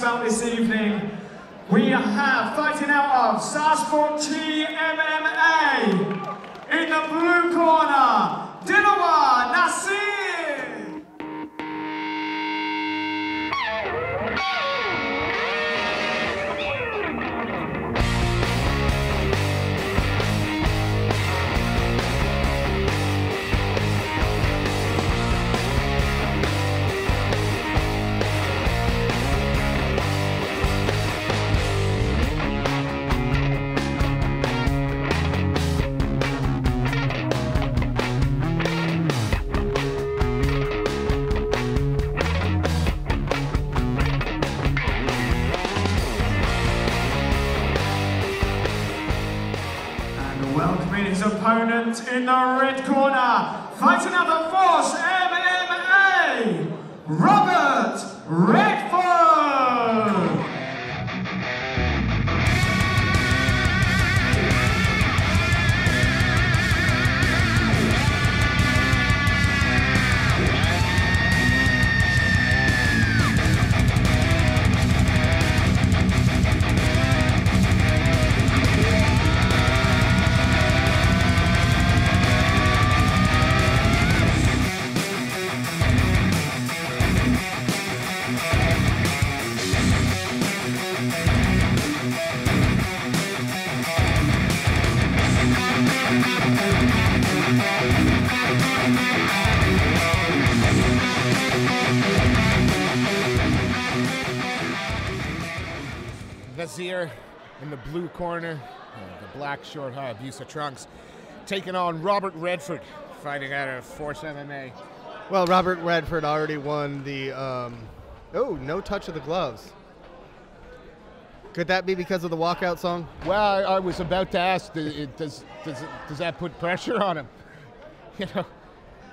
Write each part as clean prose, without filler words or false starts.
belt this evening, we have fighting out of Southport MMA in the blue corner, Dilawar Nasir. Welcoming his opponent in the red corner, fighting out of Force MMA, Robert Redford. Nasir in the blue corner, the black short Hayabusa trunks, taking on Robert Redford, fighting out of Force MMA. Well, Robert Redford already won the, oh, no touch of the gloves. Could that be because of the walkout song? Well, I was about to ask, does that put pressure on him? You know,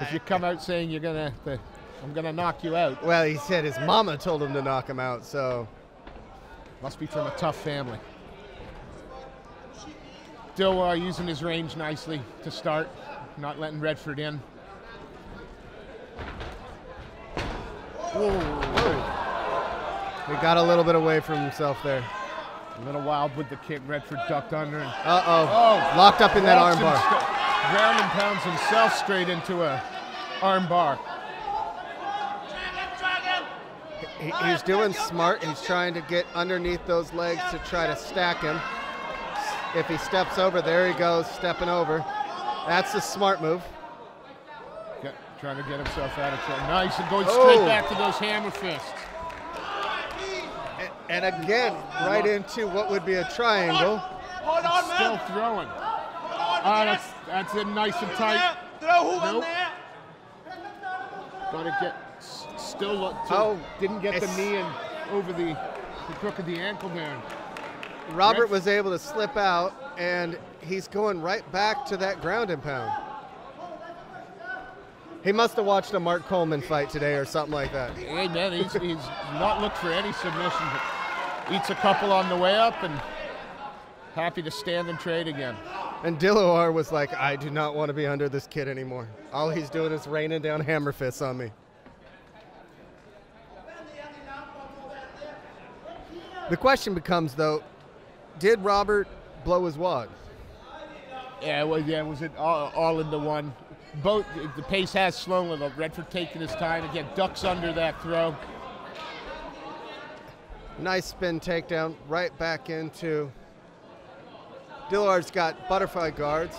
if you come out saying I'm gonna knock you out. Well, he said his mama told him to knock him out, so. Must be from a tough family. Dilawar using his range nicely to start, not letting Redford in. He got a little bit away from himself there. A little wild with the kick. Redford ducked under. And locked up in that arm bar. Ground and pounds himself straight into a arm bar. He's doing smart. He's trying to get underneath those legs to try to stack him. If he steps over, there he goes, stepping over. That's the smart move. Trying to get himself out of trouble. Nice, and going straight back to those hammer fists. And again, right into what would be a triangle. Still throwing. That's it, nice and tight. Nope. Gotta get. Didn't get the knee and over the crook of the ankle there. Robert was able to slip out, and he's going right back to that ground and pound. He must have watched a Mark Coleman fight today or something like that. Hey, man, he's not looked for any submission, but eats a couple on the way up and happy to stand and trade again. And Dilawar was like, I do not want to be under this kid anymore. All he's doing is raining down hammer fists on me. The question becomes, though, did Robert blow his wad? Yeah, was it all into one? Both, the pace has slowed a little. Redford taking his time again, ducks under that throw. Nice spin takedown, right back into. Dilawar's got butterfly guards.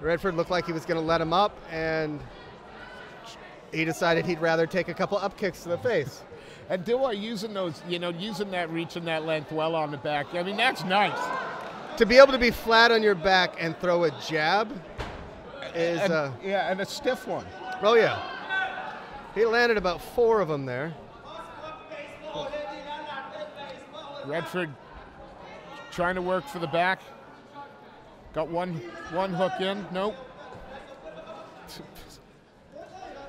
Redford looked like he was going to let him up, and he decided he'd rather take a couple up kicks to the face. And Dilawar using those, using that reach and that length well on the back. I mean, that's nice. To be able to be flat on your back and throw a jab is... and a stiff one. Oh, yeah. He landed about 4 of them there. Redford trying to work for the back. Got one hook in. Nope.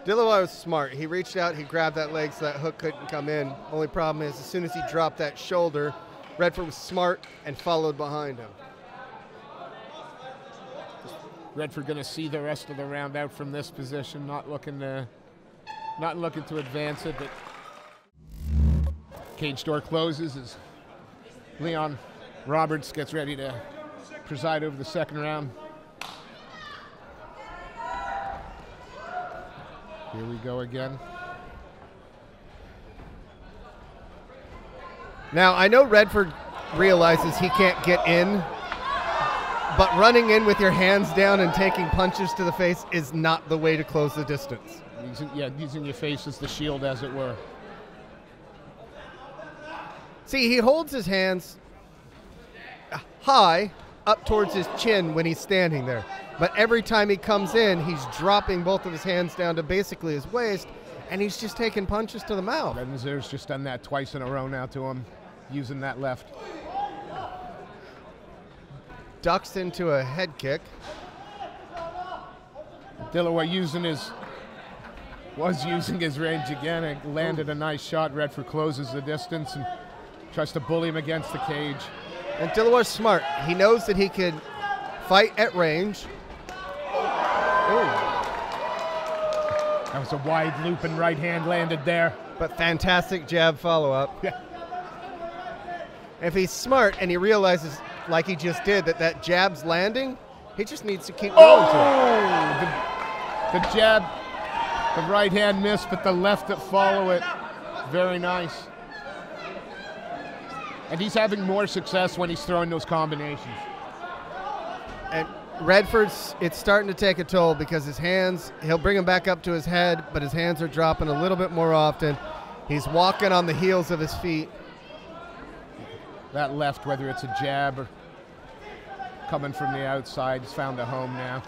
Dilawar was smart. He reached out, he grabbed that leg so that hook couldn't come in. Only problem is as soon as he dropped that shoulder, Redford was smart and followed behind him. Redford going to see the rest of the round out from this position, not looking to advance it, but cage door closes as Leon Roberts gets ready to preside over the second round. Here we go again. Now, I know Redford realizes he can't get in, but running in with your hands down and taking punches to the face is not the way to close the distance. Using your face as the shield, as it were. See, he holds his hands high up towards his chin when he's standing there. But every time he comes in, he's dropping both of his hands down to basically his waist, and he's just taking punches to the mouth. Red Nasir's just done that twice in a row now to him, using that left. Ducks into a head kick. Dilawar was using his range again and landed a nice shot. Redford closes the distance and tries to bully him against the cage. And Dilawar's smart. He knows that he can fight at range. That was a wide loop and right hand landed there. But fantastic jab follow-up. Yeah. If he's smart and he realizes, like he just did, that jab's landing, he just needs to keep going to it. The jab, the right hand missed, but the left that follow it, very nice. And he's having more success when he's throwing those combinations. And Redford's, it's starting to take a toll because his hands, he'll bring him back up to his head, but his hands are dropping a little bit more often. He's walking on the heels of his feet. That left, whether it's a jab or coming from the outside, has found a home now.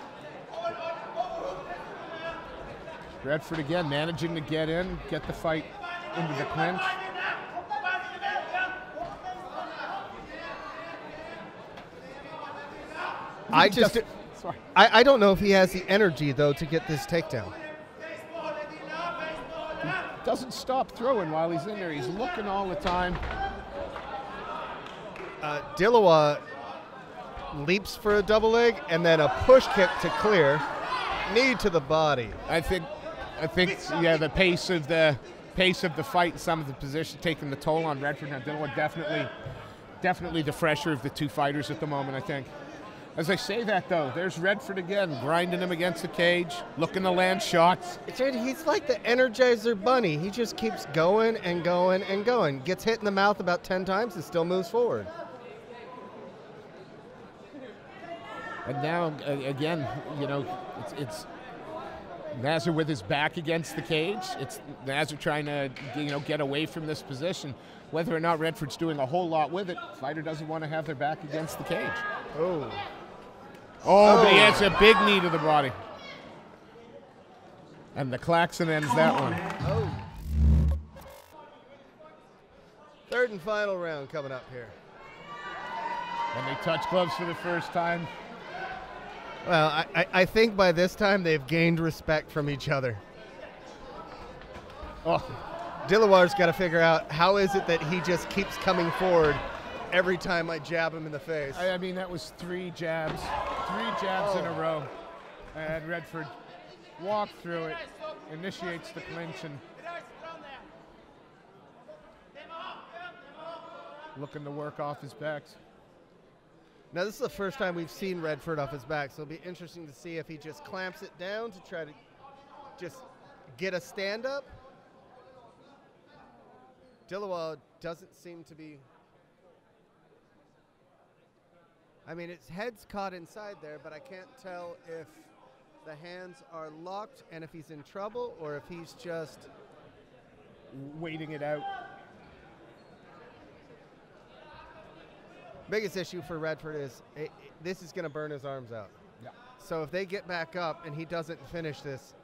Redford again managing to get in, get the fight into the clinch. I don't know if he has the energy, though, to get this takedown. He doesn't stop throwing while he's in there. He's looking all the time. Dilawar leaps for a double leg and then a push kick to clear. Knee to the body. I think, yeah, the pace of the fight and some of the position taking the toll on Redford. Now Dilawar definitely the fresher of the two fighters at the moment, I think. As I say that, though, there's Redford again, grinding him against the cage, looking to land shots. He's like the Energizer Bunny. He just keeps going and going and going. Gets hit in the mouth about 10 times and still moves forward. And now, again, you know, it's Nasir with his back against the cage. It's Nasir trying to, you know, get away from this position. Whether or not Redford's doing a whole lot with it, fighter doesn't want to have their back against the cage. But he has a big knee to the body. And the klaxon ends that one. Third and final round coming up here. And they touch gloves for the first time. Well, I think by this time they've gained respect from each other. Dilawar's got to figure out how is it that he just keeps coming forward every time I jab him in the face. I mean, that was three jabs in a row. And Redford walked through it, initiates the clinch, and looking to work off his backs. Now, this is the first time we've seen Redford off his back, so it'll be interesting to see if he just clamps it down to try to just get a stand-up. Dilawar doesn't seem to be... I mean, his head's caught inside there, but I can't tell if the hands are locked and if he's in trouble or if he's just... waiting it out. Biggest issue for Redford is this is going to burn his arms out. Yeah. So if they get back up and he doesn't finish this,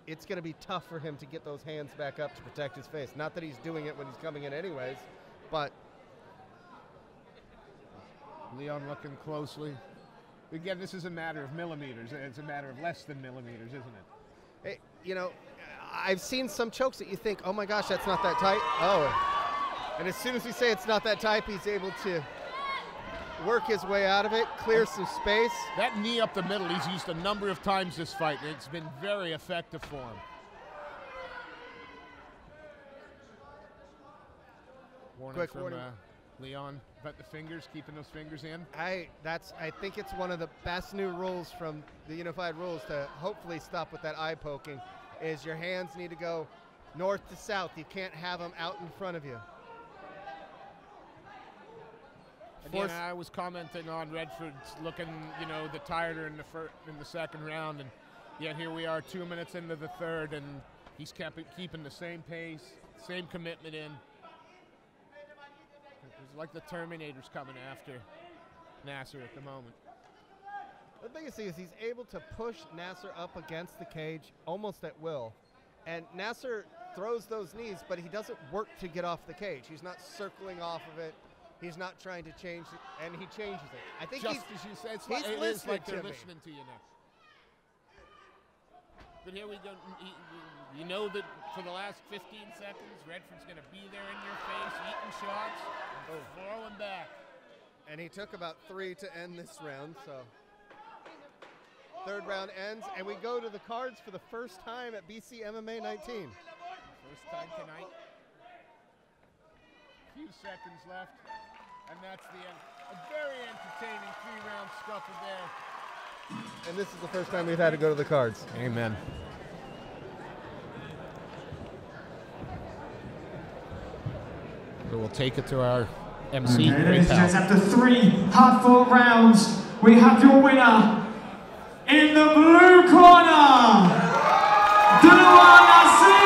it's going to be tough for him to get those hands back up to protect his face. Not that he's doing it when he's coming in anyways, but... Leon looking closely. Again, this is a matter of millimeters. It's a matter of less than millimeters, isn't it? Hey, you know, I've seen some chokes that you think, oh my gosh, that's not that tight. And as soon as we say it's not that tight, he's able to work his way out of it, clear some space. That knee up the middle, he's used a number of times this fight, and it's been very effective for him. Quick warning. Leon, about the fingers, keeping those fingers in. I think it's one of the best new rules from the unified rules to hopefully stop with that eye poking, is your hands need to go north to south. You can't have them out in front of you. Again, I was commenting on Redford's looking, you know, the tireder in the second round, and yet here we are 2 minutes into the third, and he's keeping the same pace, same commitment in. It's like the Terminator's coming after Nasir at the moment. The biggest thing is he's able to push Nasir up against the cage almost at will. And Nasir throws those knees, but he doesn't work to get off the cage. He's not circling off of it. He's not trying to change it, and he changes it. I think just as you said, it's like they're listening to you now. But here we go. You know that for the last 15 seconds, Redford's going to be there in your face, eating shots, throwing back. And he took about 3 to end this round, so. Third round ends, and we go to the cards for the first time at BCMMA 19. First time tonight. Few seconds left, and that's the end. A very entertaining 3-round scuffle there. And this is the first time we've had to go to the cards. Amen. So we'll take it to our MC. Okay, ladies and gents, after 3 hard-fought rounds, we have your winner in the blue corner, Dilawar Nasir.